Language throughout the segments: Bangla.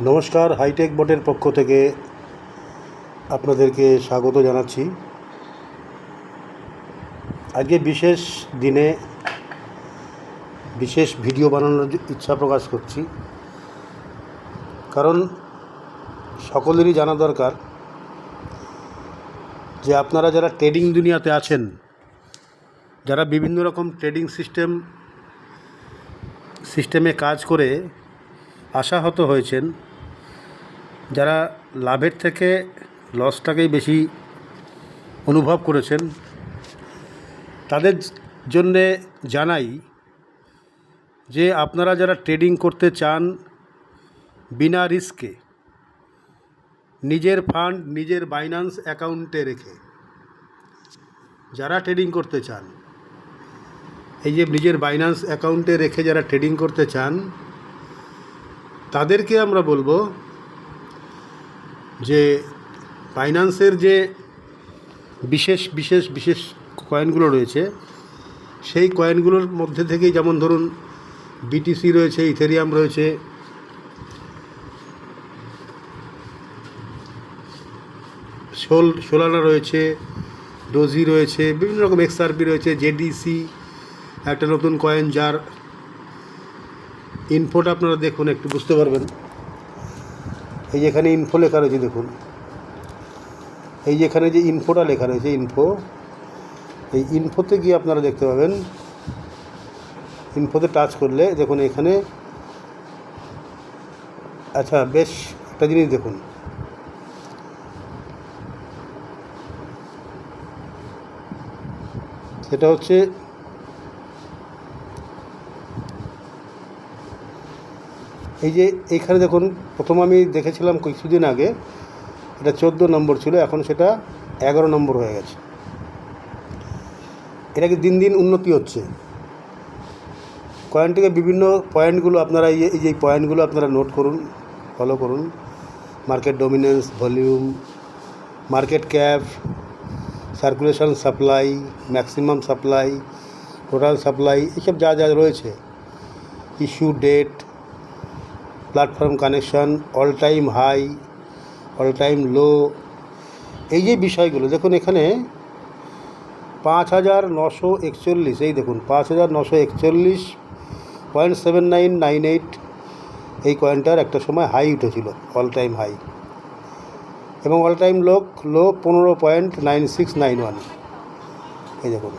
নমস্কার, হাইটেক বটের পক্ষ থেকে আপনাদেরকে স্বাগত জানাচ্ছি। আজকে বিশেষ দিনে বিশেষ ভিডিও বানানোর ইচ্ছা প্রকাশ করছি, কারণ সকলেরই জানা দরকার যে আপনারা যারা ট্রেডিং দুনিয়াতে আছেন, যারা বিভিন্ন রকম ট্রেডিং সিস্টেমে কাজ করে আশাহত হয়েছেন, যারা লাভের থেকে লসটাকেই বেশি অনুভব করেছেন, তাদের জন্যে জানাই যে আপনারা যারা ট্রেডিং করতে চান বিনা রিস্কে, নিজের ফান্ড নিজের বাইন্যান্স অ্যাকাউন্টে রেখে যারা ট্রেডিং করতে চান, এই যে নিজের বাইন্যান্স অ্যাকাউন্টে রেখে যারা ট্রেডিং করতে চান, তাদেরকে আমরা বলবো যে বাইন্যান্সের যে বিশেষ কয়েনগুলো রয়েছে, সেই কয়েনগুলোর মধ্যে থেকেই, যেমন ধরুন বিটিসি রয়েছে, ইথেরিয়াম রয়েছে, সোলানা রয়েছে, ডোজি রয়েছে, বিভিন্ন রকম এক্সআরপি রয়েছে, জেডিসি একটা নতুন কয়েন, যার ইনফোটা আপনারা দেখুন, একটু বুঝতে পারবেন। এই যেখানে ইনফো লেখা রয়েছে, দেখুন এই যেখানে যে ইনফোটা লেখা রয়েছে, এই ইনফোতে গিয়ে আপনারা দেখতে পাবেন, ইনফোতে টাচ করলে দেখুন এখানে, আচ্ছা বেশ একটা জিনিস দেখুন, সেটা হচ্ছে এই যে এইখানে দেখুন, প্রথম আমি দেখেছিলাম কিছুদিন আগে, এটা 14 নম্বর ছিল, এখন সেটা 11 নম্বর হয়ে গেছে। এটাকে দিন দিন উন্নতি হচ্ছে কয়েনটিকে। বিভিন্ন পয়েন্টগুলো আপনারা এই যে পয়েন্টগুলো আপনারা নোট করুন, ফলো করুন। Market dominance, volume, market cap, circulation supply, maximum supply, total supply, এইসব যা যা রয়েছে, issue date, platform connection, all time high, all time low, এই যে বিষয়গুলো দেখুন। এখানে 5941, এই দেখুন 5941.7998 এই কয়েনটার একটা সময় হাই উঠেছিল, অল টাইম হাই, এবং অল টাইম লো 15.9691। এই দেখুন,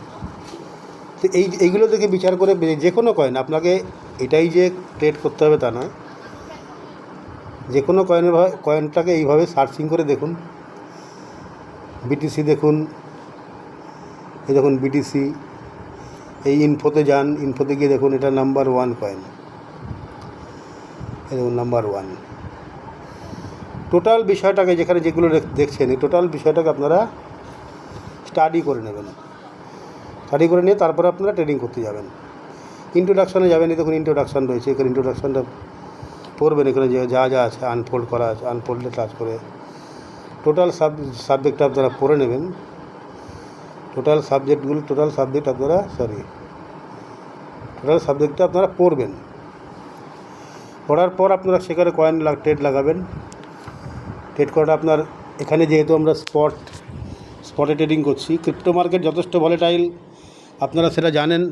তো এইগুলো থেকে বিচার করে যে কোনো কয়েন, আপনাকে এটাই যে ট্রেড করতে হবে তা নয়, যে কোনো কয়েনটাকে এইভাবে সার্চিং করে দেখুন। বিটিসি দেখুন, এই দেখুন বিটিসি, এই ইনফোতে যান, ইনফোতে গিয়ে দেখুন এটা নাম্বার 1 কয়েন, এই দেখুন নাম্বার 1। টোটাল বিষয়টাকে, যেখানে যেগুলো দেখছেন, এই টোটাল বিষয়টাকে আপনারা স্টাডি করে নেবেন। স্টাডি করে নিয়ে তারপরে আপনারা ট্রেডিং করতে যাবেন। ইন্ট্রোডাকশানে যাবেন, এই দেখুন ইন্ট্রোডাকশান রয়েছে, এখানে ইন্ট্রোডাকশানটা পড়বেন। এখানে যা যা আছে আনফোল্ড করা আছে, আনফোল্ডে টাচ করে টোটাল সাবজেক্টটা আপনারা পড়ে নেবেন। টোটাল সাবজেক্টটা আপনারা পড়বেন। পড়ার পর আপনারা সেখানে কয়েন ট্রেড লাগাবেন। ট্রেড করাটা আপনার, এখানে যেহেতু আমরা স্পটে ট্রেডিং করছি, ক্রিপ্টো মার্কেট যথেষ্ট ভলেটাইল, আপনারা সেটা জানেন।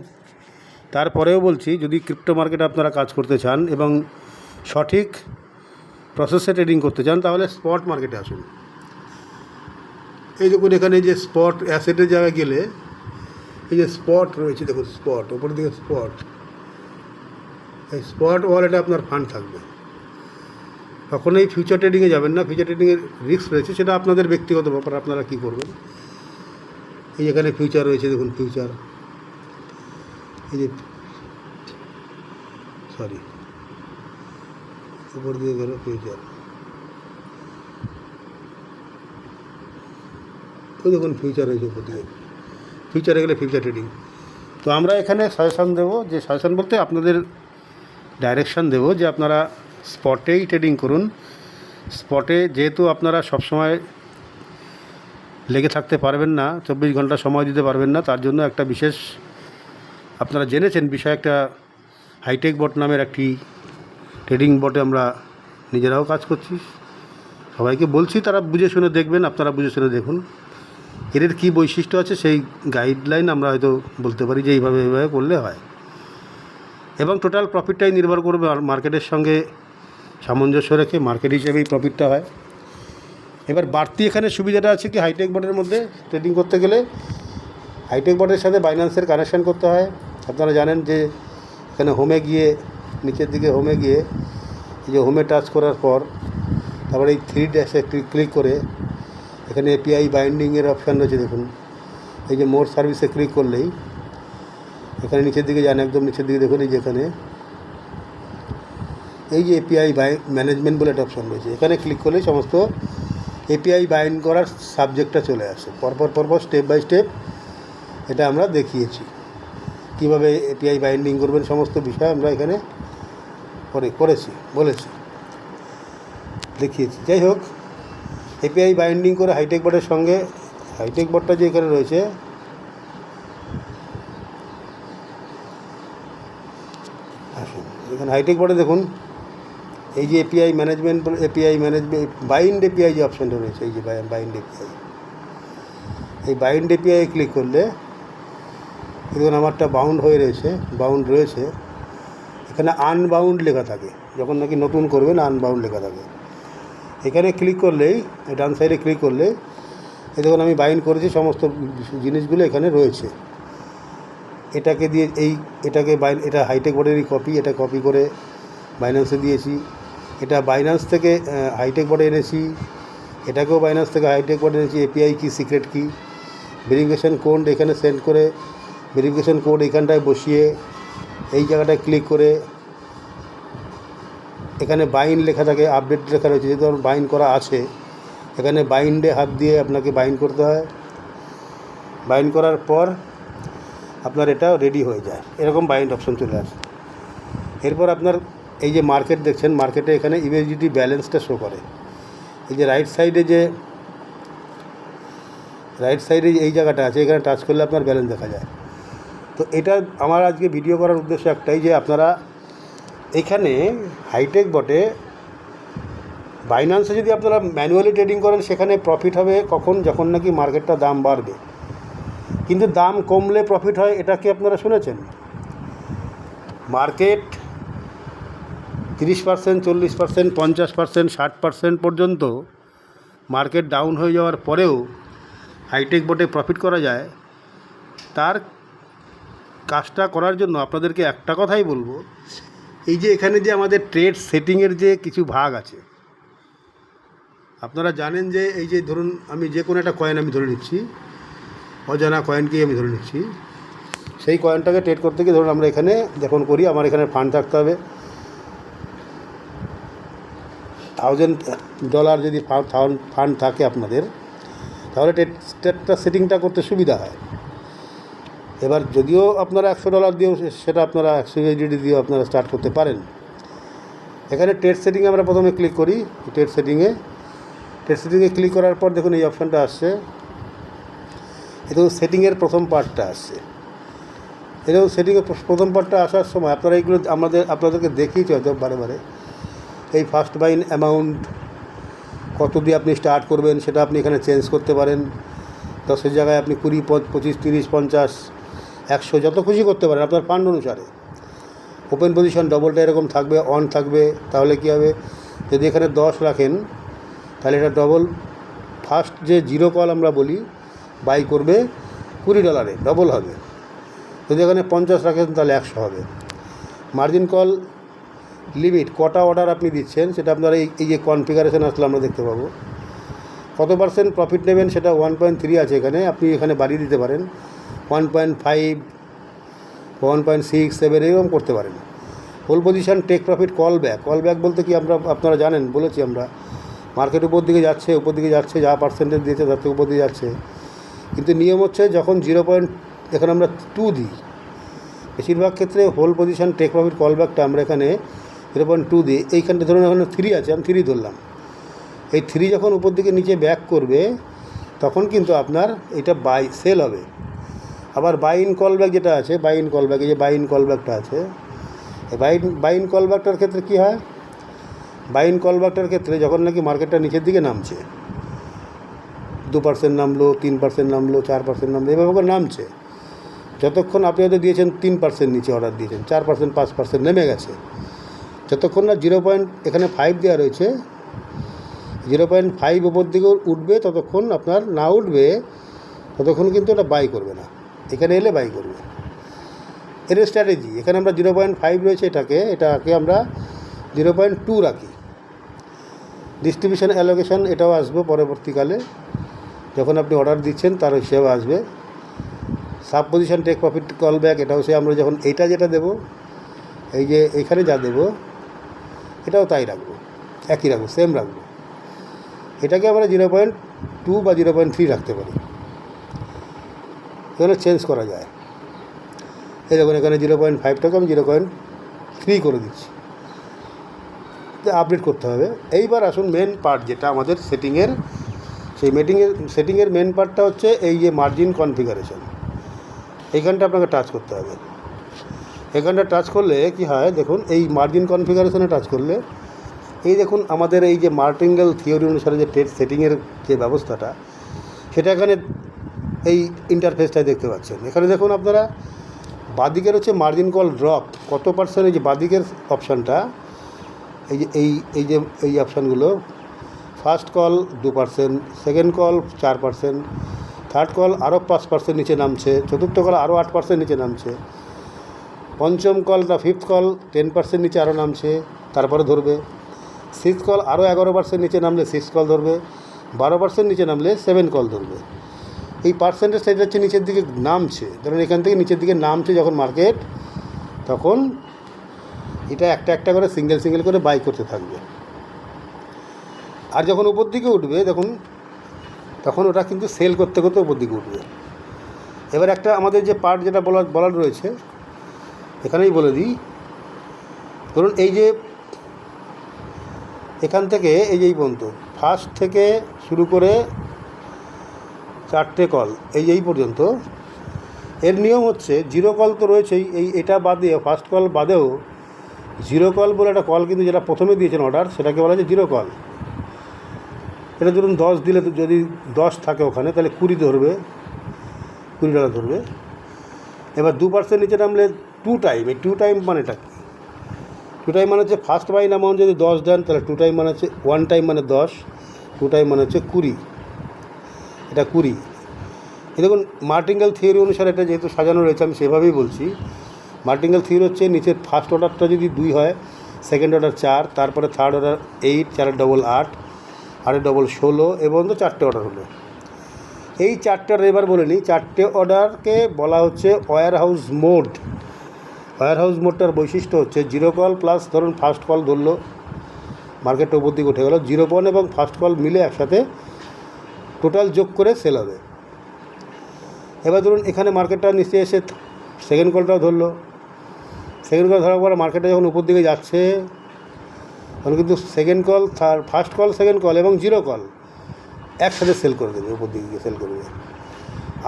তারপরেও বলছি, যদি ক্রিপ্টো মার্কেটে আপনারা কাজ করতে চান এবং সঠিক প্রসেসে ট্রেডিং করতে চান, তাহলে স্পট মার্কেটে আসুন। এই দেখুন, এখানে যে স্পট অ্যাসেটের জায়গায় গেলে এই যে স্পট রয়েছে, দেখুন স্পট, ওপরের দিকে স্পট, এই স্পট ওয়ালেটে আপনার ফান্ড থাকবে। কখনোই ফিউচার ট্রেডিংয়ে যাবেন না, ফিউচার ট্রেডিংয়ের রিস্ক রয়েছে, সেটা আপনাদের ব্যক্তিগত ব্যাপার, আপনারা কী করবেন। এই এখানে ফিউচার রয়েছে, দেখুন ফিউচার, এই যে উপর দিকে গেল ফিউচার, ওই দেখুন ফিউচার রয়েছে উপর দিকে, ফিউচারে গেলে ফিউচার ট্রেডিং। তো আমরা এখানে সাজেশান দেবো, যে সাজেশান বলতে আপনাদের ডাইরেকশান দেবো, যে আপনারা স্পটেই ট্রেডিং করুন। স্পটে যেহেতু আপনারা সবসময় লেগে থাকতে পারবেন না, 24 ঘন্টা সময় দিতে পারবেন না, তার জন্য একটা বিশেষ, আপনারা জেনেছেন বিষয়, একটা হাইটেক বট নামের একটি ট্রেডিং বটে আমরা নিজেরাও কাজ করছি, সবাইকে বলছি তারা বুঝে শুনে দেখবেন, আপনারা বুঝে শুনে দেখুন এদের কী বৈশিষ্ট্য আছে, সেই গাইডলাইন আমরা হয়তো বলতে পারি যে এইভাবে এইভাবে করলে হয়। এবং টোটাল প্রফিটটাই নির্ভর করবে মার্কেটের সঙ্গে সামঞ্জস্য রেখে, মার্কেট হিসেবেই প্রফিটটা হয়। এবার বাড়তি এখানে সুবিধাটা আছে কি, হাইটেক বোর্ডের মধ্যে ট্রেডিং করতে গেলে হাইটেক বোর্ডের সাথে বাইন্যান্সের কানেকশান করতে হয়। আপনারা জানেন যে এখানে হোমে গিয়ে, নিচের দিকে হোমে গিয়ে, এই যে হোমে টাচ করার পর তারপরে এই 3 ড্যাশে ক্লিক করে এখানে এপিআই বাইন্ডিংয়ের অপশান রয়েছে দেখুন। এই যে মোর সার্ভিসে ক্লিক করলেই এখানে নিচের দিকে যান, একদম নিচের দিকে দেখুন, এই যে এখানে এই যে এপিআই ম্যানেজমেন্ট বলে একটা অপশান রয়েছে, এখানে ক্লিক করলেই সমস্ত এপিআই বাইন্ড করার সাবজেক্টটা চলে আসে পরপর স্টেপ বাই স্টেপ। এটা আমরা দেখিয়েছি কীভাবে এপিআই বাইন্ডিং করবেন, সমস্ত বিষয় আমরা এখানে বলেছি, দেখিয়েছি। যাই হোক, এপিআই বাইন্ডিং করে হাইটেক বোর্ডের সঙ্গে, হাইটেক বোর্ডটা যে এখানে রয়েছে, আসুন এখানে হাইটেক বোর্ডে দেখুন এই যে এপিআই ম্যানেজমেন্ট বাইন্ড এপিআই যে অপশানটা রয়েছে, এই যে বাইন্ড এপিআই, এই বাইন্ড এপিআই ক্লিক করলে দেখুন আমারটা বাউন্ড রয়েছে, এখানে আনবাউন্ড লেখা থাকে, যখন নাকি নতুন করবেন আনবাউন্ড লেখা থাকে। এখানে ক্লিক করলেই, ডান সাইডে ক্লিক করলে এই দেখুন আমি বাইন্ড করেছি, সমস্ত জিনিসগুলো এখানে রয়েছে। এটাকে দিয়ে এটা হাইটেক বোর্ডেরই কপি, এটা কপি করে বাইন্যান্সে দিয়েছি। এটা বাইন্যান্স থেকে হাইটেক বোর্ডে এনেছি, এটাকেও বাইন্যান্স থেকে হাইটেক বোর্ডে এনেছি। এপিআই কি, সিক্রেট কি, ভেরিফিকেশান কোড এখানে সেন্ড করে, ভেরিফিকেশান কোড এখানটায় বসিয়ে এই জায়গাটায় ক্লিক করে এখানে বাইন্ড লেখা থাকে, আপডেট লেখা রয়েছে, যেহেতু আমার বাইন্ড করা আছে এখানে বাইন্ডে হাত দিয়ে আপনাকে বাইন্ড করতে হয়। বাইন্ড করার পর আপনার এটা রেডি হয়ে যায়, এরকম বাইন্ড অপশন চলে আসে। এরপর আপনার এই যে মার্কেট দেখছেন, মার্কেটে এখানে ইউএসডিটি ব্যালেন্সটা শো করে। এই যে রাইট সাইডে এই জায়গাটা আছে, এখানে টাচ করলে আপনার ব্যালেন্স দেখা যায়। তো এটা আমার আজকে ভিডিও করার উদ্দেশ্য একটাই, যে আপনারা এখানে হাইটেক বটে বাইন্যান্সে যদি আপনারা ম্যানুয়ালি ট্রেডিং করেন, সেখানে প্রফিট হবে কখন, যখন নাকি মার্কেটটা দাম বাড়বে। কিন্তু দাম কমলে প্রফিট হয়, এটা কি আপনারা শুনেছেন? মার্কেট 30%, 40%, 50%, 60% পর্যন্ত মার্কেট ডাউন হয়ে যাওয়ার পরেও হাইটেক বোর্ডে প্রফিট করা যায়। তার কাজটা করার জন্য আপনাদেরকে একটা কথাই বলবো, এই যে এখানে যে আমাদের ট্রেড সেটিংয়ের যে কিছু ভাগ আছে, আপনারা জানেন যে এই যে ধরুন আমি যে কোনো একটা কয়েন আমি ধরে নিচ্ছি, অজানা কয়েনকেই আমি ধরে নিচ্ছি, সেই কয়েনটাকে ট্রেড করতে গিয়ে ধরুন আমরা এখানে যখন করি, আমার এখানে ফান্ড থাকতে হবে $1000 যদি ফান্ড থাকে আপনাদের, তাহলে ট্রেডটা সেটিংটা করতে সুবিধা হয়। এবার যদিও আপনারা $100 দিয়েও সেটা আপনারা 100 USDT দিয়েও আপনারা স্টার্ট করতে পারেন। এখানে ট্রেড সেটিংয়ে আমরা প্রথমে ক্লিক করি, ট্রেড সেটিংয়ে ক্লিক করার পর দেখুন এই অপশানটা আসছে, এরকম সেটিংয়ের প্রথম পার্টটা আসছে। এরকম সেটিংয়ের প্রথম পার্টটা আসার সময় আপনারা এইগুলো আপনাদেরকে দেখিয়েছি হয়তো বারে, এই ফার্স্ট বাইন অ্যামাউন্ট কত দিয়ে আপনি স্টার্ট করবেন সেটা আপনি এখানে চেঞ্জ করতে পারেন। 10-এর জায়গায় আপনি 20, 25, 30, 50, 100 যত খুশি করতে পারেন আপনার ফান্ড অনুসারে। ওপেন পজিশন ডবলটা এরকম থাকবে, অন থাকবে। তাহলে কী হবে, যদি এখানে 10 রাখেন তাহলে এটা ডবল, ফার্স্ট যে জিরো কল আমরা বলি বাই করবে $20, ডবল হবে। যদি এখানে 50 রাখেন তাহলে 100 হবে। মার্জিন কল লিমিট, কটা অর্ডার আপনি দিচ্ছেন সেটা আপনারা এই যে কনফিগারেশন আসলে আমরা দেখতে পাবো। কত পার্সেন্ট প্রফিট নেবেন সেটা 1.3 আছে এখানে, আপনি এখানে বাড়িয়ে দিতে পারেন 1.5, 1.6, 7 এরকম করতে পারেন। Whole position take profit call back বলতে কি আপনারা জানেন, বলেছি আমরা, মার্কেট উপর দিকে যাচ্ছে, যা পার্সেন্টেজ দিয়েছে তার থেকে উপর দিকে যাচ্ছে। কিন্তু নিয়ম হচ্ছে যখন 0. এখানে আমরা 2 দিই, বেশিরভাগ ক্ষেত্রে whole position take profit call ব্যাকটা আমরা এখানে 0.2 দিই। এইখানটা ধরুন এখানে 3 আছে, আমি 3 ধরলাম। এই 3 যখন উপর দিকে নিচে ব্যাক করবে তখন কিন্তু আপনার এটা সেল হবে। আবার বাই ইন কল ব্যাক যেটা আছে, বাই ইন কল ব্যাক, এই যে বাই ইন কল ব্যাকটা আছে, এই বাই ইন কল ব্যাকটার ক্ষেত্রে কী হয়, বাইন কলব্যাকটার ক্ষেত্রে যখন নাকি মার্কেটটা নিচের দিকে নামছে, 2% নামলো, 3% নামলো, 4% নামলো, এভাবে করে নামছে, যতক্ষণ আপনি হয়তো দিয়েছেন 3% নিচে অর্ডার দিয়েছেন, 4% 5% নেমে গেছে, যতক্ষণ না 0.5 দেওয়া রয়েছে, 0.5 ওপর দিকে উঠবে, ততক্ষণ আপনার না উঠবে ততক্ষণ কিন্তু এটা বাই করবে না, এখানে এলে বাই করবে। এর স্ট্র্যাটেজি, এখানে আমরা 0.5 রয়েছে, এটাকে আমরা 0.2 রাখি। ডিস্ট্রিবিউশন অ্যালোকেশন এটাও আসবে পরবর্তীকালে, যখন আপনি অর্ডার দিচ্ছেন তার হিসেবে আসবে। Sub position take profit call back, এটাও সে আমরা যখন এইটা যেটা দেবো, এই যে এখানে যা দেবো এটাও তাই রাখবো, একই রাখবো, সেম রাখবো। এটাকে আমরা 0.2 বা 0.3 রাখতে পারি, এখানে চেঞ্জ করা যায়। এই দেখুন এখানে 0.5টাকে আমি 0.3 করে দিচ্ছি, আপডেট করতে হবে। এইবার আসুন মেন পার্ট, যেটা আমাদের সেটিংয়ের, সেই সেটিংয়ের মেন পার্টটা হচ্ছে এই যে মার্জিন কনফিগারেশন। এইখানটা আপনাকে টাচ করতে হবে। এখানটা টাচ করলে কি হয় দেখুন, এই মার্জিন কনফিগারেশনে টাচ করলে এই দেখুন আমাদের এই যে মার্টিঙ্গেল থিওরি অনুসারে যে ট্রেড সেটিংয়ের যে ব্যবস্থাটা, সেটা এখানে এই ইন্টারফেসটায় দেখতে পাচ্ছেন। এখানে দেখুন আপনারা বাদিকের হচ্ছে মার্জিন কল ড্রপ কত পার্সেন্ট, এই যে বাদিকের অপশানটা, এই অপশানগুলো, first call 2%, second call 4%, third call আরও 5% নিচে নামছে, চতুর্থ কল আরও 8% নিচে নামছে, পঞ্চম কলটা ফিফথ কল 10% নিচে আরও নামছে, তারপরে ধরবে। সিক্স কল আরও 11% নিচে নামলে 6 কল ধরবে, 12% নিচে নামলে 7 কল ধরবে। এই পার্সেন্টেজটা এটা হচ্ছে নিচের দিকে নামছে, ধরুন এখান থেকে নিচের দিকে নামছে যখন মার্কেট, তখন এটা একটা একটা করে সিঙ্গেল করে বাই করতে থাকবে। আর যখন উপর দিকে উঠবে দেখুন, তখন ওটা কিন্তু সেল করতে করতে উপর দিকে উঠবে। এবার একটা আমাদের যে পার্ট যেটা বলার রয়েছে, এখানেই বলে দিই। ধরুন এই যে এখান থেকে এই পর্যন্ত, ফার্স্ট থেকে শুরু করে 4টে কল এই পর্যন্ত, এর নিয়ম হচ্ছে 0 কল তো রয়েছেই, এটা বাদে ফার্স্ট কল বাদেও 0 কল বলে একটা কল কিন্তু যেটা প্রথমে দিয়েছেন অর্ডার, সেটাকে বলা যায় 0 কল। এটা ধরুন 10 দিলে, যদি 10 থাকে ওখানে, তাহলে 20 ধরবে, $20 ধরবে। এবার 2% নিচে নামলে 2 টাইম, এই 2 টাইম মানেটা কি? 2 টাইম মানে হচ্ছে ফার্স্ট বাইন অ্যামাউন্ট যদি 10 দেন, তাহলে 2 টাইম মানে হচ্ছে 1 টাইম মানে 10, 2 টাইম মানে হচ্ছে 20, এটা 20। এই দেখুন মার্টিঙ্গেল থিওরি অনুসারে এটা যেহেতু সাজানো রয়েছে, আমি সেভাবেই বলছি। মার্টিঙ্গেল থিওরি হচ্ছে নিচের ফার্স্ট অর্ডারটা যদি 2 হয়, সেকেন্ড অর্ডার 4, তারপরে থার্ড অর্ডার 8, 4 ডবল 8, 8 ডবল 16, এবং তো 4টে অর্ডার হলো। এই 4টে অর্ডার এবার বলে নিই, 4টে অর্ডারকে বলা হচ্ছে warehouse mode. Warehouse মোডটার বৈশিষ্ট্য হচ্ছে 0 কল প্লাস, ধরুন ফার্স্ট কল ধরলো, মার্কেটটা উপর দিকে উঠে গেল, 0 এবং ফার্স্ট কল মিলে একসাথে টোটাল যোগ করে সেল হবে। এবার ধরুন এখানে মার্কেটটা নিচে এসে সেকেন্ড কলটাও ধরলো, সেকেন্ড কল ধরার পরে মার্কেটটা যখন উপর দিকে যাচ্ছে, তখন কিন্তু second call, first call, second call এবং 0 কল একসাথে সেল করে দেবে, উপর দিকে সেল করবে।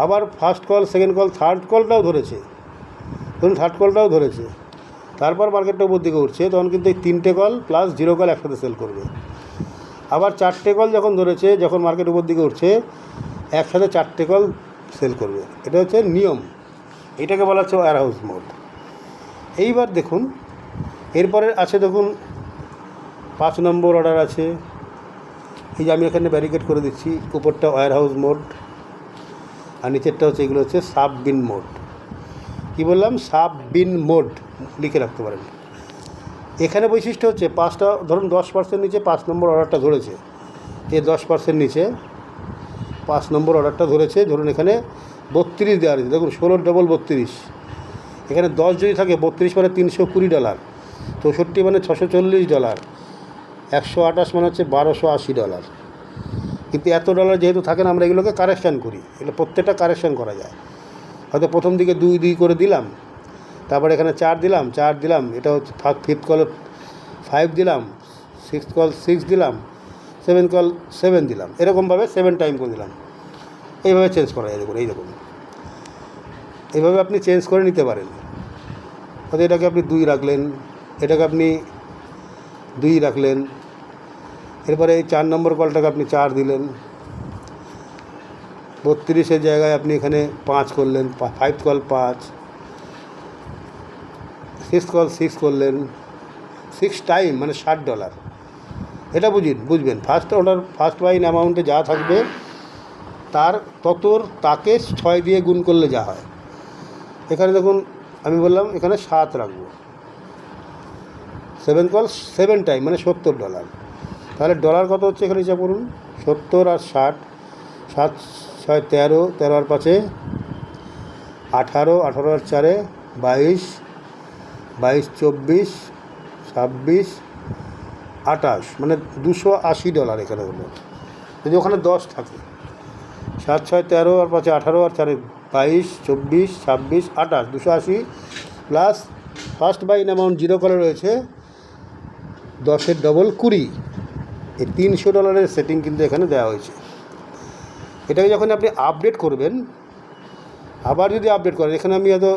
আবার first call, second call, third কলটাও ধরেছে, ধরুন থার্ড কলটাও ধরেছে, তারপর মার্কেটটা উপর দিকে উঠছে, তখন কিন্তু এই 3টে কল প্লাস 0 কল একসাথে সেল করবে। আবার 4টে কল যখন ধরেছে, যখন মার্কেট উপর দিকে উঠছে, একসাথে 4টে কল সেল করবে। এটা হচ্ছে নিয়ম, এটাকে বলা হচ্ছে ওয়্যার হাউস মোড। এইবার দেখুন এরপরে আছে, দেখুন 5 নম্বর অর্ডার আছে, এই যে আমি এখানে ব্যারিকেড করে দিচ্ছি, উপরটা ওয়্যার হাউস মোড আর নিচেরটা হচ্ছে, এগুলো হচ্ছে সাব বিন মোড। কী বললাম? সাব বিন মোড লিখে রাখতে পারেন। এখানে বৈশিষ্ট্য হচ্ছে 5টা, ধরুন 10% নিচে 5 নম্বর অর্ডারটা ধরেছে, এই 10% নিচে 5 নম্বর অর্ডারটা ধরেছে, ধরুন এখানে 32 দেওয়া রয়েছে, দেখুন 16 ডবল 32, এখানে 10 যদি থাকে, 32 মানে $320, 64 মানে $640, 128 মানে হচ্ছে $1280। কিন্তু এত ডলার যেহেতু থাকে না, আমরা এগুলোকে কারেকশান করি, এগুলো প্রত্যেকটা কারেকশান করা যায়। হয়তো প্রথম দিকে 2 করে দিলাম, তারপরে এখানে 4 দিলাম, এটা হচ্ছে ফিফথ কল 5 দিলাম, সিক্সথ কল 6 দিলাম, 7 কল 7 দিলাম, এরকমভাবে 7 টাইম করে দিলাম। এইভাবে চেঞ্জ করা যায়, দেখুন এই দেখুন, এইভাবে আপনি চেঞ্জ করে নিতে পারেন। হয়তো এটাকে আপনি 2 রাখলেন, এটাকে আপনি 2 রাখলেন, এরপরে এই 4 নম্বর কলটাকে আপনি 4 দিলেন, 32-এর জায়গায় আপনি এখানে 5 করলেন, 5 কল 5, 6 কল 6 করলেন, 6 টাইম মানে $60। এটা বুঝবেন ফার্স্ট বাইন অ্যামাউন্টে যা থাকবে তার তাকে 6 দিয়ে গুণ করলে যা হয়। এখানে দেখুন আমি বললাম এখানে 7 রাখবো, 7 কল 7 টাইম মানে $70। তাহলে ডলার কত হচ্ছে এখানে হিসাব করুন, 70 আর 60, 7 6 13, 13 আর 5 18, 18 আর 4 22, 22 24, 26, 28 মানে $280 এখানে হলো। যদি ওখানে 10 থাকে, 7 6 13 আর 5 18 আর 4 22 24 26 28, 280 প্লাস ফার্স্ট বাইন অ্যামাউন্ট 0 কলে রয়েছে 10-এর ডবল 20, এই $300 সেটিং কিন্তু এখানে দেওয়া হয়েছে। এটাকে যখন আপনি আপডেট করবেন, আবার যদি আপডেট করেন, এখানে আমি হয়তো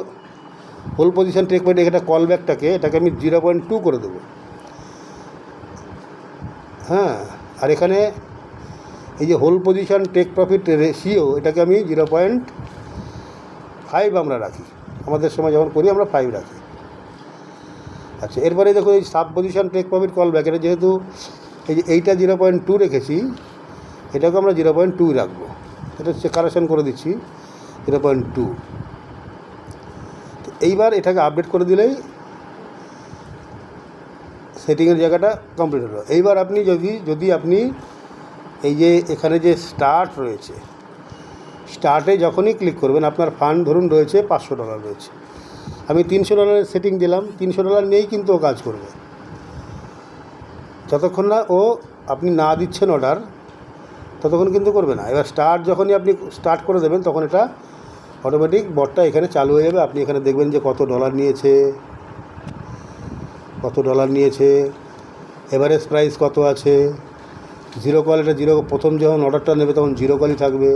হোল পজিশন টেক পয়েন্ট এখানে কল ব্যাকটাকে এটাকে আমি 0.2 করে দেবো। হ্যাঁ, আর এখানে এই যে whole position take profit ratio এটাকে আমি 0.5 আমরা রাখি, আমাদের সময় যখন করি আমরা 5 রাখি। আচ্ছা, এরপরে দেখো এই sub position take profit call back, এটা যেহেতু এই যে এইটা 0.2 রেখেছি, এটাকে আমরা 0.2 রাখবো। এটা হচ্ছে কারেকশন করে দিচ্ছি 0.2। তো এইবার এটাকে আপডেট করে দিলেই সেটিংয়ের জায়গাটা কমপ্লিট হলো। এইবার আপনি যদি আপনি এই যে এখানে যে স্টার্ট রয়েছে, স্টার্টে যখনই ক্লিক করবেন আপনার ফান্ড ধরুন রয়েছে $500 রয়েছে, আমি $300 সেটিং দিলাম, $300 নিয়েই কিন্তু ও কাজ করবে যতক্ষণ না আপনি না দিচ্ছেন অর্ডার, ততক্ষণ কিন্তু করবে না। এবার যখনই আপনি স্টার্ট করে দেবেন তখন এটা অটোমেটিক বটটা এখানে চালু হয়ে যাবে। আপনি এখানে দেখবেন যে কত ডলার নিয়েছে, এভারেজ প্রাইস কত আছে, 0 কল, এটা 0, প্রথম যখন অর্ডারটা নেবে তখন 0 কলই থাকবে।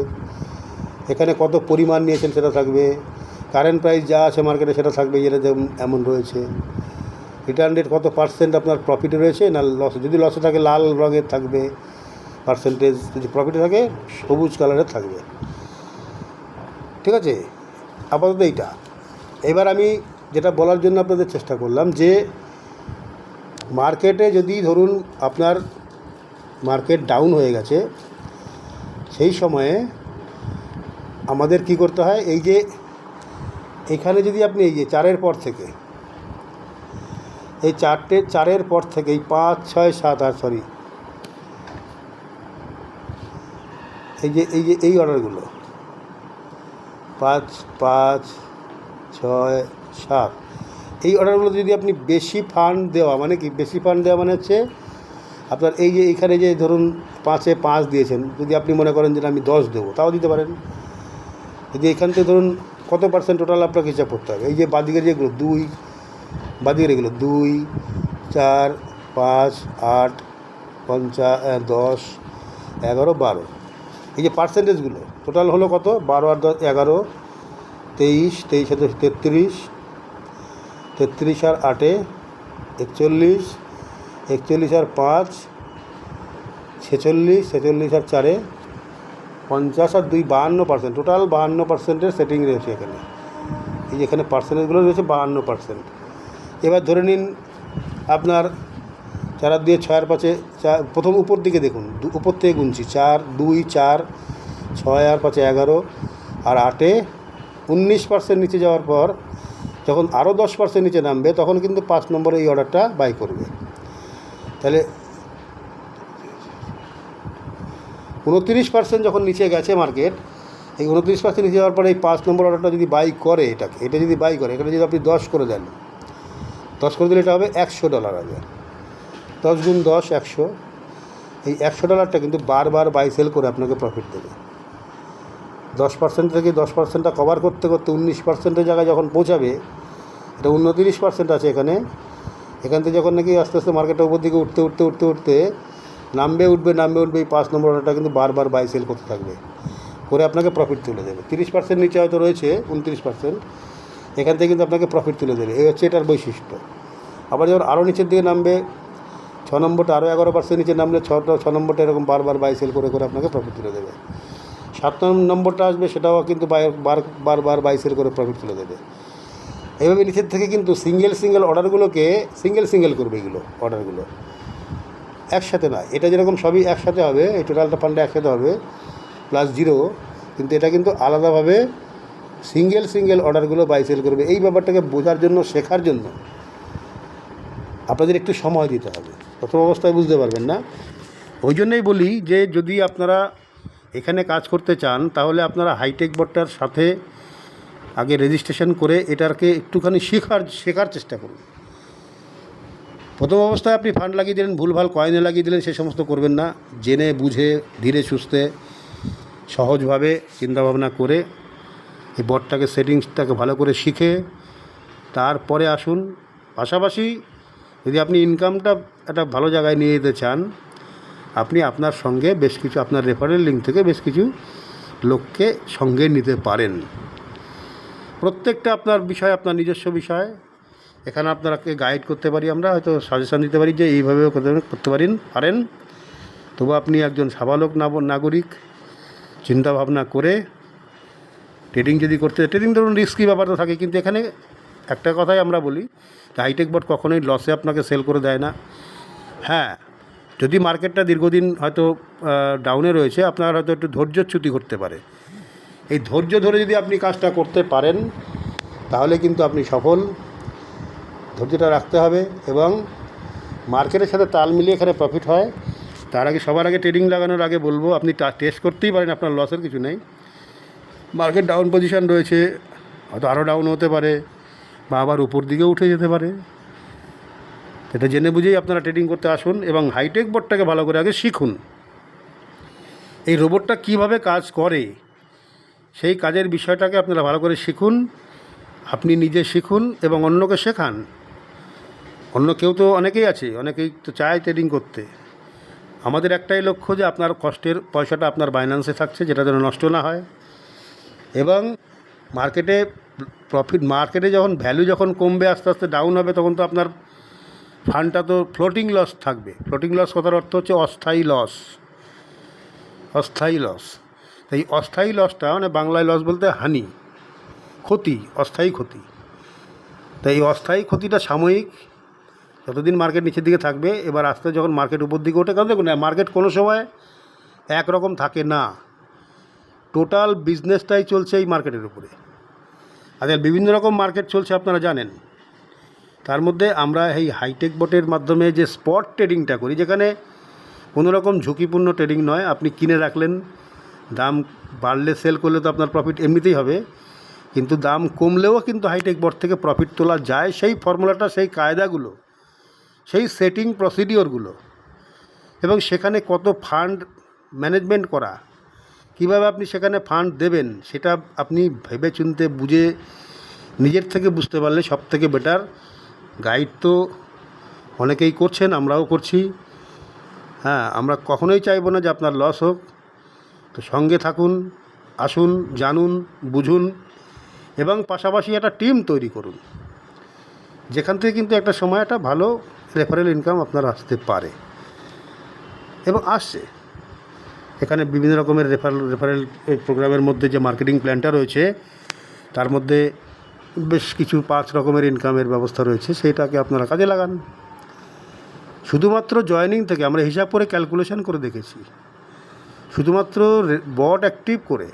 এখানে কত পরিমাণ নিয়েছেন সেটা থাকবে, কারেন্ট প্রাইস যা আছে মার্কেটে সেটা থাকবে, যেটা এমন রয়েছে, রিটার্ন রেট কত পার্সেন্ট আপনার প্রফিটে রয়েছে না লস, যদি লসে থাকে লাল রঙের থাকবে পার্সেন্টেজ, যদি প্রফিটে থাকে সবুজ কালারের থাকবে। ঠিক আছে, আপাতত এইটা। এবার আমি যেটা বলার জন্য আপনাদের চেষ্টা করলাম যে মার্কেটে যদি ধরুন আপনার মার্কেট ডাউন হয়ে গেছে, সেই সময়ে আমাদের কি করতে হয়, এই যে এখানে যদি আপনি এই যে 4-এর পর থেকে, এই 4-এর পর থেকে এই 5 6 7 8 সরি এই অর্ডারগুলো 5 5 6 7 এই অর্ডারগুলো যদি আপনি বেশি ফান্ড দেওয়া মানে কি, বেশি ফান্ড দেওয়া মানে হচ্ছে আপনার এই যে এইখানে যে ধরুন 5-এ 5 দিয়েছেন, যদি আপনি মনে করেন যে আমি 10 দেবো তাও দিতে পারেন। যদি এখান থেকে ধরুন কত পার্সেন্ট টোটাল আপনাকে হিসাব করতে হবে, এই যে বাদিকের যেগুলো 2, বাদিকের এগুলো 2 4 5 8 50 10 11 12, এই যে পার্সেন্টেজগুলো টোটাল হলো কত, 12 আর 10 11 23, 23 আর 33, 33 আর 8 41, 41 আর 5 46, 46 আর 4 50 আর 2 52%, টোটাল 52%-এর সেটিং রয়েছে এখানে। এই যে এখানে পার্সেন্টেজগুলো রয়েছে 52%। এবার ধরে নিন আপনার 4 দিয়ে 6 আর 5 প্রথম উপর দিকে দেখুন, উপর থেকে গুনছি 4 2 4 6 আর 5 11 আর 8-এ 19% নিচে যাওয়ার পর যখন আরও 10% নিচে নামবে তখন কিন্তু 5 নম্বরে এই অর্ডারটা বাই করবে। তাহলে 29% যখন নিচে গেছে মার্কেট, এই 29% নিচে যাওয়ার পরে এই 5 নম্বর অর্ডারটা যদি বাই করে, এটা যদি বাই করে, এখানে যদি আপনি 10 করে দেন, 10 করে দিলে এটা হবে $100 হবে, 10 গুণ 10 100, এই $100টা কিন্তু বারবার বাই সেল করে আপনাকে প্রফিট দেবে। 10% থেকে 10%টা কভার করতে করতে 19%-এর জায়গায় যখন পৌঁছাবে, এটা 29% আছে এখানে, এখান থেকে যখন নাকি আস্তে আস্তে মার্কেটের উপর দিকে উঠতে নামবে উঠবে এই 5 নম্বর অর্ডারটা কিন্তু বারবার বাই সেল করতে থাকবে, করে আপনাকে প্রফিট তুলে দেবে। 30% নিচে হয়তো রয়েছে 29%, এখান থেকে কিন্তু আপনাকে প্রফিট তুলে দেবে। এই হচ্ছে এটার বৈশিষ্ট্য। আবার যখন আরও নিচের দিকে নামবে, 6 নম্বরটা আরও 11% নিচে নামলে 6 নম্বরটা এরকম বারবার বাই সেল করে করে আপনাকে প্রফিট তুলে দেবে। 7 নম্বরটা আসবে, সেটাও কিন্তু বারবার বাই সেল করে প্রফিট তুলে দেবে। এইভাবে নিচের থেকে কিন্তু সিঙ্গেল অর্ডারগুলোকে সিঙ্গেল করবে, এগুলো অর্ডারগুলো একসাথে না। এটা যেরকম সবই একসাথে হবে, এই টোটালটা ফান্ডে একসাথে হবে প্লাস জিরো, কিন্তু এটা কিন্তু আলাদাভাবে সিঙ্গেল অর্ডারগুলো বাই সেল করবে। এই ব্যাপারটাকে বোঝার জন্য, শেখার জন্য আপনাদের একটু সময় দিতে হবে। প্রথম অবস্থায় বুঝতে পারবেন না। ওই জন্যই বলি যে যদি আপনারা এখানে কাজ করতে চান তাহলে আপনারা হাইটেক বোর্ডটার সাথে আগে রেজিস্ট্রেশন করে এটাকে একটুখানি শেখার চেষ্টা করুন। প্রথম অবস্থায় আপনি ফান্ড লাগিয়ে দিলেন, ভুলভাল কয়েনে লাগিয়ে দিলেন, সে সমস্ত করবেন না। জেনে বুঝে ধীরে সুস্থে সহজভাবে চিন্তাভাবনা করে এই বোর্ডটাকে সেটিংসটাকে ভালো করে শিখে তারপরে আসুন। পাশাপাশি যদি আপনি ইনকামটা একটা ভালো জায়গায় নিয়ে যেতে চান, আপনি আপনার সঙ্গে বেশ কিছু, আপনার রেফারেল লিঙ্ক থেকে বেশ কিছু লোককে সঙ্গে নিতে পারেন। প্রত্যেকটা আপনার বিষয়, আপনার নিজস্ব বিষয়, এখানে আপনাকে গাইড করতে পারি আমরা, হয়তো সাজেশান দিতে পারি যে এইভাবেও করতে পারেন। তবু আপনি একজন সাবালক নাগরিক চিন্তাভাবনা করে ট্রেডিং যদি করতে, ট্রেডিং ধরুন রিস্কি ব্যাপার তো থাকে, কিন্তু এখানে একটা কথাই আমরা বলি যে হাইটেক বোর্ড কখনোই লসে আপনাকে সেল করে দেয় না। হ্যাঁ, যদি মার্কেটটা দীর্ঘদিন হয়তো ডাউনে রয়েছে, আপনার হয়তো একটু ধৈর্যচ্যুতি ঘটতে পারে। এই ধৈর্য ধরে যদি আপনি কাজটা করতে পারেন তাহলে কিন্তু আপনি সফল। ধৈর্যটা রাখতে হবে এবং মার্কেটের সাথে তাল মিলিয়ে এখানে প্রফিট হয়। তার আগে, সবার আগে ট্রেডিং লাগানোর আগে বলবো আপনি টেস্ট করতেই পারেন, আপনার লসের কিছু নেই। মার্কেট ডাউন পজিশন রয়েছে, হয়তো আরও ডাউন হতে পারে বা আবার উপর দিকে উঠে যেতে পারে। এটা জেনে বুঝেই আপনারা ট্রেডিং করতে আসুন এবং হাইটেক বোর্ডটাকে ভালো করে আগে শিখুন। এই রোবটটা কীভাবে কাজ করে সেই কাজের বিষয়টাকে আপনারা ভালো করে শিখুন। আপনি নিজে শিখুন এবং অন্যকে শেখান। অন্য কেউ তো অনেকেই আছে, অনেকেই তো চায় ট্রেডিং করতে। আমাদের একটাই লক্ষ্য যে আপনার কষ্টের পয়সাটা আপনার বাইন্যান্সে থাকছে, যেটা যেন নষ্ট না হয়। এবং মার্কেটে যখন ভ্যালু যখন কমবে, আস্তে আস্তে ডাউন হবে, তখন তো আপনার ফান্ডটা তো ফ্লোটিং লস থাকবে। ফ্লোটিং লস কথার অর্থ হচ্ছে অস্থায়ী লস। তাই অস্থায়ী লসটা, মানে বাংলায় লস বলতে হানি, ক্ষতি, অস্থায়ী ক্ষতি। তাই এই অস্থায়ী ক্ষতিটা সাময়িক, যতদিন মার্কেট নিচের দিকে থাকবে। এবার আস্তে যখন মার্কেট উপর দিকে ওঠে, কারণ দেখুন মার্কেট কোনো সময় একরকম থাকে না। টোটাল বিজনেসটাই চলছে এই মার্কেটের উপরে। আজকাল বিভিন্ন রকম মার্কেট চলছে আপনারা জানেন। তার মধ্যে আমরা এই হাইটেক বোর্ডের মাধ্যমে যে স্পট ট্রেডিংটা করি, যেখানে কোনো রকম ঝুঁকিপূর্ণ ট্রেডিং নয়, আপনি কিনে রাখলেন, দাম বাড়লে সেল করলে তো আপনার প্রফিট এমনিতেই হবে, কিন্তু দাম কমলেও কিন্তু হাইটেক বোর্ড থেকে প্রফিট তোলা যায়। সেই ফর্মুলাটা, সেই কায়দাগুলো, সেই সেটিং প্রসিডিওরগুলো এবং সেখানে কত ফান্ড ম্যানেজমেন্ট করা, কীভাবে আপনি সেখানে ফান্ড দেবেন, সেটা আপনি ভেবে চিন্তে বুঝে নিজের থেকে বুঝতে পারলে সব থেকে বেটার। গাইড তো অনেকেই করছেন, আমরাও করছি। হ্যাঁ, আমরা কখনোই চাইবো না যে আপনার লস হোক। তো সঙ্গে থাকুন, আসুন, জানুন, বুঝুন এবং পাশাপাশি একটা টিম তৈরি করুন, যেখান থেকে কিন্তু একটা সময় একটা ভালো রেফারেল ইনকাম আপনার আসতে পারে এবং আসছে। এখানে বিভিন্ন রকমের রেফারেল প্রোগ্রামের মধ্যে যে মার্কেটিং প্ল্যানটা রয়েছে, তার মধ্যে বেশ কিছু 5 রকমের ইনকামের ব্যবস্থা রয়েছে, সেইটাকে আপনারা কাজে লাগান। শুধুমাত্র জয়েনিং থেকে আমরা হিসাব করে ক্যালকুলেশন করে দেখেছি, শুধুমাত্র বট অ্যাক্টিভ করে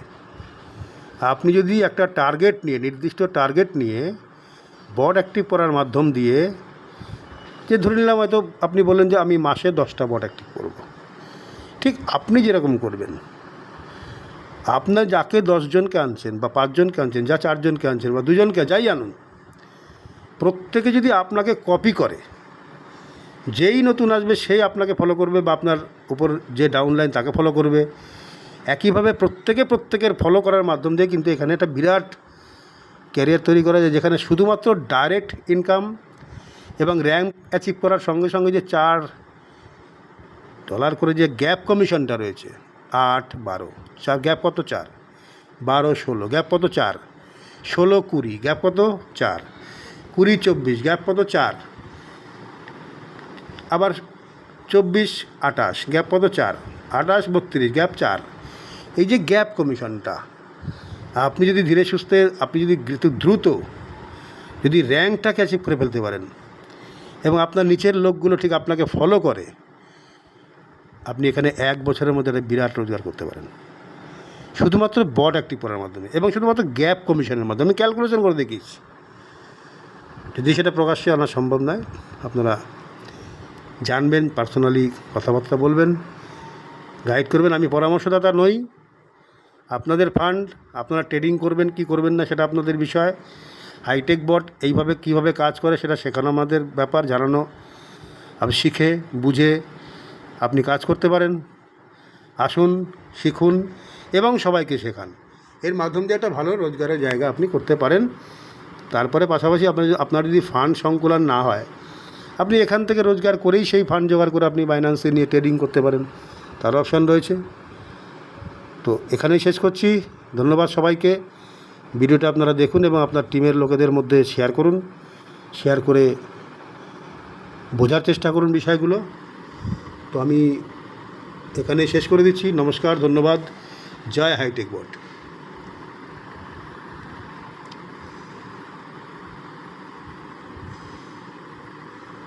আপনি যদি একটা টার্গেট নিয়ে, নির্দিষ্ট টার্গেট নিয়ে বট অ্যাক্টিভ করার মাধ্যম দিয়ে, যে ধরে নিলাম হয়তো আপনি বললেন যে আমি মাসে 10টা বট অ্যাক্টিভ করব, ঠিক আপনি যেরকম করবেন, আপনার যাকে 10 জনকে আনছেন বা 5 জনকে আনছেন, যা 4 জনকে আনছেন বা 2 জনকে, যাই আনুন, প্রত্যেকে যদি আপনাকে কপি করে, যেই নতুন আসবে সেই আপনাকে ফলো করবে বা আপনার উপর যে ডাউনলাইন তাকে ফলো করবে। একইভাবে প্রত্যেকের ফলো করার মাধ্যম দিয়ে কিন্তু এখানে একটা বিরাট ক্যারিয়ার তৈরি করা যায়, যেখানে শুধুমাত্র ডাইরেক্ট ইনকাম এবং র্যাঙ্ক অ্যাচিভ করার সঙ্গে সঙ্গে যে $4 করে যে গ্যাপ কমিশনটা রয়েছে, 8, 12, 4 গ্যাপ কত 4, 12, 16 গ্যাপ কত 4, 16, 20 গ্যাপ কত 4, 20, 24 গ্যাপ কত 4, আবার 24 28 গ্যাপ কত 4, 28 32 গ্যাপ 4। এই যে গ্যাপ কমিশনটা আপনি যদি ধীরে সুস্থে, আপনি যদি দ্রুত যদি র্যাঙ্কটাকে অ্যাচিভ করে ফেলতে পারেন এবং আপনার নিচের লোকগুলো ঠিক আপনাকে ফলো করে, আপনি এখানে 1 বছরের মধ্যে একটা বিরাট রোজগার করতে পারেন শুধুমাত্র বট অ্যাক্টিভ করার মাধ্যমে এবং শুধুমাত্র গ্যাপ কমিশনের মাধ্যমে। ক্যালকুলেশন করে দেখিয়েছি। যদি সেটা প্রকাশ্যে আনা সম্ভব নয়, আপনারা জানবেন, পার্সোনালি কথাবার্তা বলবেন, গাইড করবেন। আমি পরামর্শদাতা নই। আপনাদের ফান্ড, আপনারা ট্রেডিং করবেন কি করবেন না সেটা আপনাদের বিষয়। হাইটেক বট এইভাবে কীভাবে কাজ করে সেটা শেখানো আমাদের ব্যাপার, জানানো। আপনি শিখে বুঝে আপনি কাজ করতে পারেন। আসুন, শিখুন এবং সবাইকে শেখান। এর মাধ্যম দিয়ে একটা ভালো রোজগারের জায়গা আপনি করতে পারেন। তারপরে পাশাপাশি আপনার যদি ফান্ড সংকুলন না হয়, আপনি এখান থেকে রোজগার করেই সেই ফান্ড জোগাড় করে আপনি বাইন্যান্সে নিয়ে ট্রেডিং করতে পারেন, তার অপশান রয়েছে। তো এখানেই শেষ করছি। ধন্যবাদ সবাইকে। ভিডিওটা আপনারা দেখুন এবং আপনার টিমের লোকেদের মধ্যে শেয়ার করুন, শেয়ার করে বোঝার চেষ্টা করুন বিষয়গুলো। তো আমি এখানেই শেষ করে দিচ্ছি। নমস্কার, ধন্যবাদ। জয় হাইটেক বট।